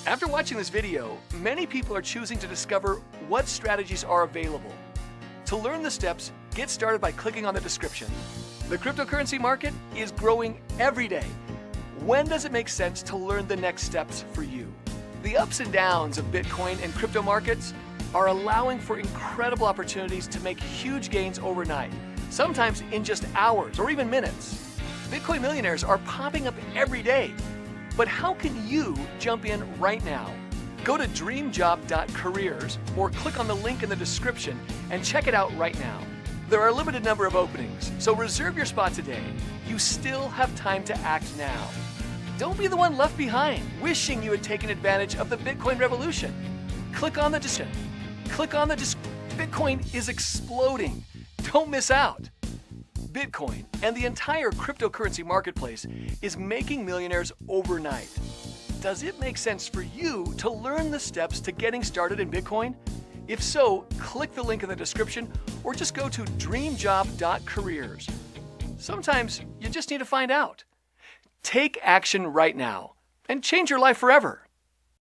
After watching this video, many people are choosing to discover what strategies are available. To learn the steps, get started by clicking on the description. The cryptocurrency market is growing every day. When does it make sense to learn the next steps for you? The ups and downs of Bitcoin and crypto markets are allowing for incredible opportunities to make huge gains overnight, sometimes in just hours or even minutes. Bitcoin millionaires are popping up every day. But how can you jump in right now? Go to dreamjob.careers or click on the link in the description and check it out right now. There are a limited number of openings, so reserve your spot today. You still have time to act now. Don't be the one left behind, wishing you had taken advantage of the Bitcoin revolution. Click on the description. Bitcoin is exploding. Don't miss out. Bitcoin and the entire cryptocurrency marketplace is making millionaires overnight. Does it make sense for you to learn the steps to getting started in Bitcoin? If so, click the link in the description or just go to dreamjob.careers. Sometimes you just need to find out. Take action right now and change your life forever.